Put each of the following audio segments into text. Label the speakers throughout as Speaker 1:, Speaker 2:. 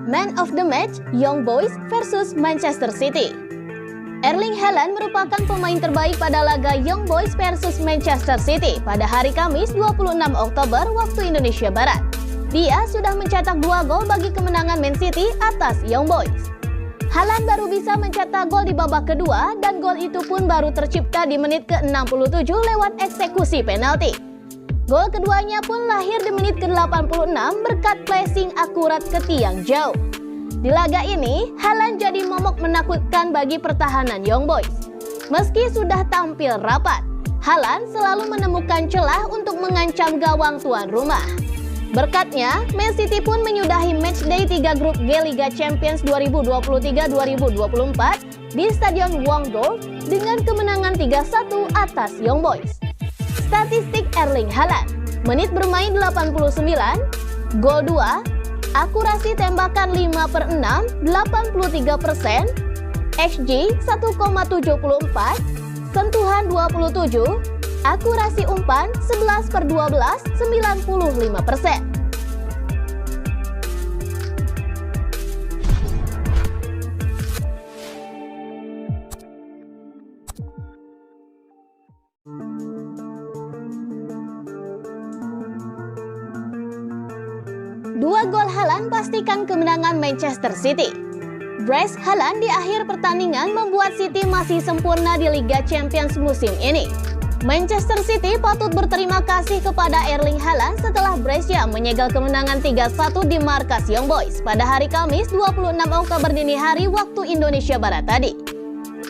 Speaker 1: Man of the Match, Young Boys versus Manchester City. Erling Haaland merupakan pemain terbaik pada laga Young Boys versus Manchester City pada hari Kamis 26 Oktober waktu Indonesia Barat. Dia sudah mencetak 2 gol bagi kemenangan Man City atas Young Boys. Haaland baru bisa mencetak gol di babak kedua dan gol itu pun baru tercipta di menit ke-67 lewat eksekusi penalti. Gol keduanya pun lahir di menit ke-86 berkat placing akurat ke tiang jauh. Di laga ini, Haaland jadi momok menakutkan bagi pertahanan Young Boys. Meski sudah tampil rapat, Haaland selalu menemukan celah untuk mengancam gawang tuan rumah. Berkatnya, Man City pun menyudahi matchday 3 grup G Liga Champions 2023-2024 di Stadion Wangdorf dengan kemenangan 3-1 atas Young Boys. Statistik Erling Haaland, menit bermain 89, gol 2, akurasi tembakan 5/6, 83%, XG 1,74, sentuhan 27, akurasi umpan 11/12, 95%. Dua gol Haaland pastikan kemenangan Manchester City. Brace Haaland di akhir pertandingan membuat City masih sempurna di Liga Champions musim ini. Manchester City patut berterima kasih kepada Erling Haaland setelah Brescia menyegel kemenangan 3-1 di markas Young Boys pada hari Kamis 26 Oktober dini hari waktu Indonesia Barat tadi.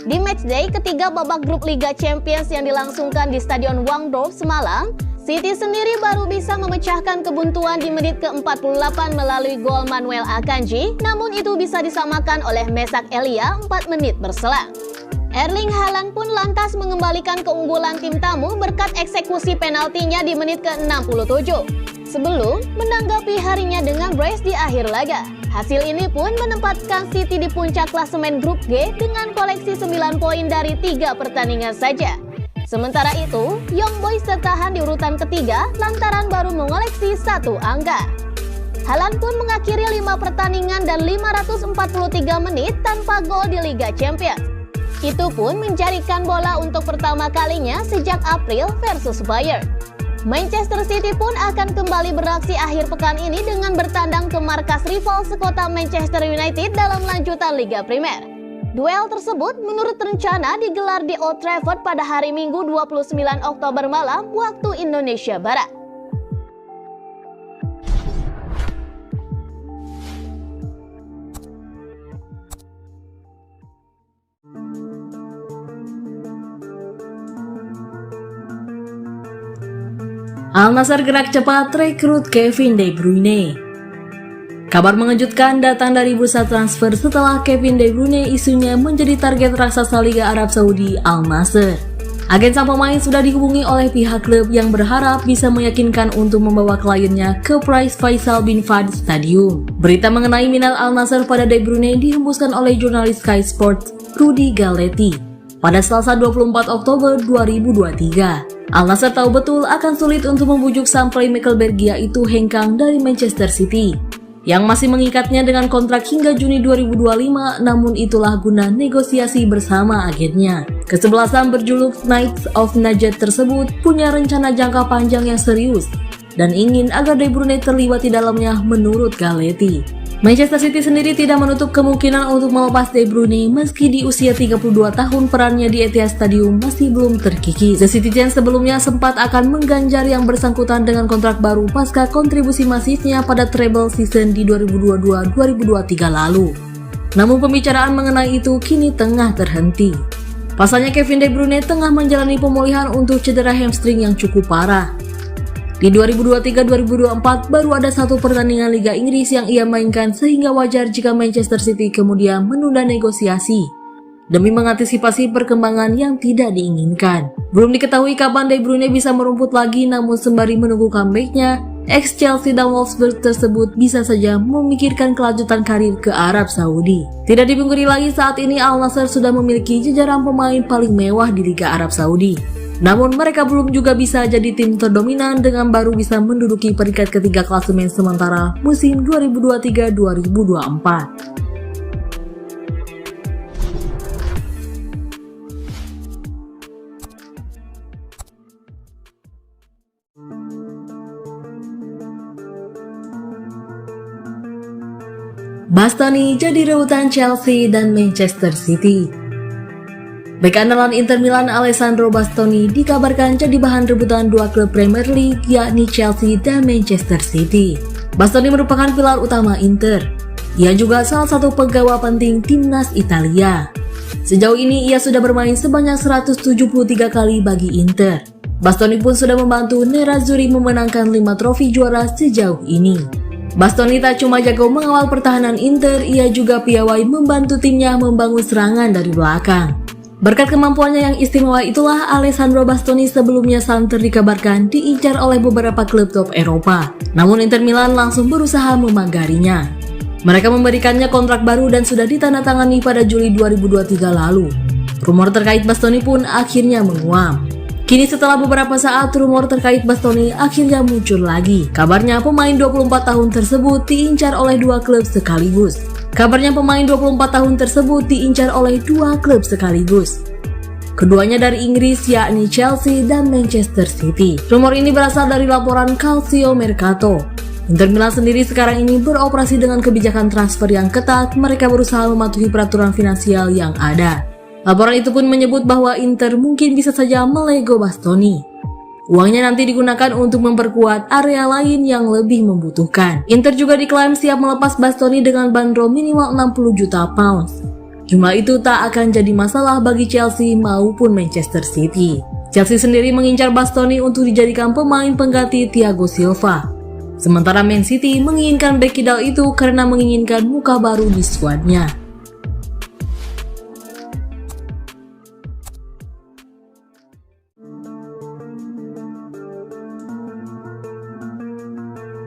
Speaker 1: Di matchday ketiga babak grup Liga Champions yang dilangsungkan di Stadion Wangdorf semalam, City sendiri baru bisa memecahkan kebuntuan di menit ke-48 melalui gol Manuel Akanji, namun itu bisa disamakan oleh Mesak Elia 4 menit berselang. Erling Haaland pun lantas mengembalikan keunggulan tim tamu berkat eksekusi penaltinya di menit ke-67. Sebelum menanggapi harinya dengan brace di akhir laga. Hasil ini pun menempatkan City di puncak klasemen grup G dengan koleksi 9 poin dari 3 pertandingan saja. Sementara itu, Young Boys tertahan di urutan ketiga lantaran baru mengoleksi 1 angka. Haaland pun mengakhiri 5 pertandingan dan 543 menit tanpa gol di Liga Champions. Itu pun menjadikan bola untuk pertama kalinya sejak April versus Bayern. Manchester City pun akan kembali beraksi akhir pekan ini dengan bertandang ke markas rival sekota Manchester United dalam lanjutan Liga Primer. Duel tersebut menurut rencana digelar di Old Trafford pada hari Minggu 29 Oktober malam waktu Indonesia Barat.
Speaker 2: Al Nassr gerak cepat rekrut Kevin De Bruyne. Kabar mengejutkan datang dari bursa transfer setelah Kevin De Bruyne isunya menjadi target raksasa Liga Arab Saudi Al Nassr. Agen sang pemain sudah dihubungi oleh pihak klub yang berharap bisa meyakinkan untuk membawa kliennya ke Prince Faisal bin Fahd Stadium. Berita mengenai minat Al Nassr pada De Bruyne dihembuskan oleh jurnalis Sky Sports Rudy Galletti pada Selasa 24 Oktober 2023. Al Nassr tahu betul akan sulit untuk membujuk sang playmaker Belgia itu hengkang dari Manchester City yang masih mengikatnya dengan kontrak hingga Juni 2025, namun itulah guna negosiasi bersama agennya. Kesebelasan berjuluk Knights of Najat tersebut punya rencana jangka panjang yang serius dan ingin agar De Bruyne terlibat di dalamnya menurut Galletti. Manchester City sendiri tidak menutup kemungkinan untuk melepas De Bruyne meski di usia 32 tahun perannya di Etihad Stadium masih belum terkikis. The Citizen sebelumnya sempat akan mengganjar yang bersangkutan dengan kontrak baru pasca kontribusi masifnya pada treble season di 2022-2023 lalu. Namun pembicaraan mengenai itu kini tengah terhenti. Pasalnya Kevin De Bruyne tengah menjalani pemulihan untuk cedera hamstring yang cukup parah. Di 2023-2024 baru ada 1 pertandingan Liga Inggris yang ia mainkan sehingga wajar jika Manchester City kemudian menunda negosiasi demi mengantisipasi perkembangan yang tidak diinginkan. Belum diketahui kapan De Bruyne bisa merumput lagi, namun sembari menunggu comeback-nya, ex-Chelsea dan Wolfsburg tersebut bisa saja memikirkan kelanjutan karir ke Arab Saudi. Tidak dipungkiri lagi saat ini Al Nassr sudah memiliki jajaran pemain paling mewah di Liga Arab Saudi. Namun mereka belum juga bisa jadi tim terdominan dengan baru bisa menduduki peringkat ketiga klasemen sementara musim 2023-2024. Bastoni jadi rebutan Chelsea dan Manchester City. Bek andalan Inter Milan Alessandro Bastoni dikabarkan jadi bahan rebutan dua klub Premier League yakni Chelsea dan Manchester City. Bastoni merupakan pilar utama Inter. Ia juga salah satu penggawa penting timnas Italia. Sejauh ini ia sudah bermain sebanyak 173 kali bagi Inter. Bastoni pun sudah membantu Nerazzurri memenangkan 5 trofi juara sejauh ini. Bastoni tak cuma jago mengawal pertahanan Inter, ia juga piawai membantu timnya membangun serangan dari belakang. Berkat kemampuannya yang istimewa itulah Alessandro Bastoni sebelumnya santer dikabarkan diincar oleh beberapa klub top Eropa. Namun Inter Milan langsung berusaha memanggarinya. Mereka memberikannya kontrak baru dan sudah ditandatangani pada Juli 2023 lalu. Rumor terkait Bastoni pun akhirnya menguap. Kini setelah beberapa saat rumor terkait Bastoni akhirnya muncul lagi. Kabarnya pemain 24 tahun tersebut diincar oleh dua klub sekaligus. Keduanya dari Inggris yakni Chelsea dan Manchester City. Rumor ini berasal dari laporan Calcio Mercato. Inter Milan sendiri sekarang ini beroperasi dengan kebijakan transfer yang ketat. Mereka berusaha mematuhi peraturan finansial yang ada. Laporan itu pun menyebut bahwa Inter mungkin bisa saja melego Bastoni. Uangnya nanti digunakan untuk memperkuat area lain yang lebih membutuhkan. Inter juga diklaim siap melepas Bastoni dengan bandrol minimal 60 juta pounds. Jumlah itu tak akan jadi masalah bagi Chelsea maupun Manchester City. Chelsea sendiri mengincar Bastoni untuk dijadikan pemain pengganti Thiago Silva. Sementara Man City menginginkan bek kidal itu karena menginginkan muka baru di skuadnya.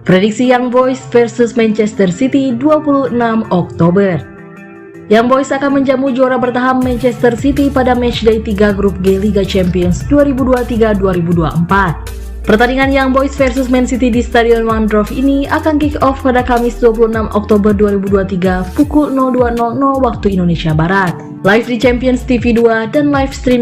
Speaker 2: Prediksi Young Boys versus Manchester City 26 Oktober. Young Boys akan menjamu juara bertahan Manchester City pada matchday 3 grup G Liga Champions 2023-2024. Pertandingan Young Boys versus Man City di Stadion Wandorf ini akan kick off pada Kamis 26 Oktober 2023 pukul 02.00 waktu Indonesia Barat. Live di Champions TV 2 dan live streaming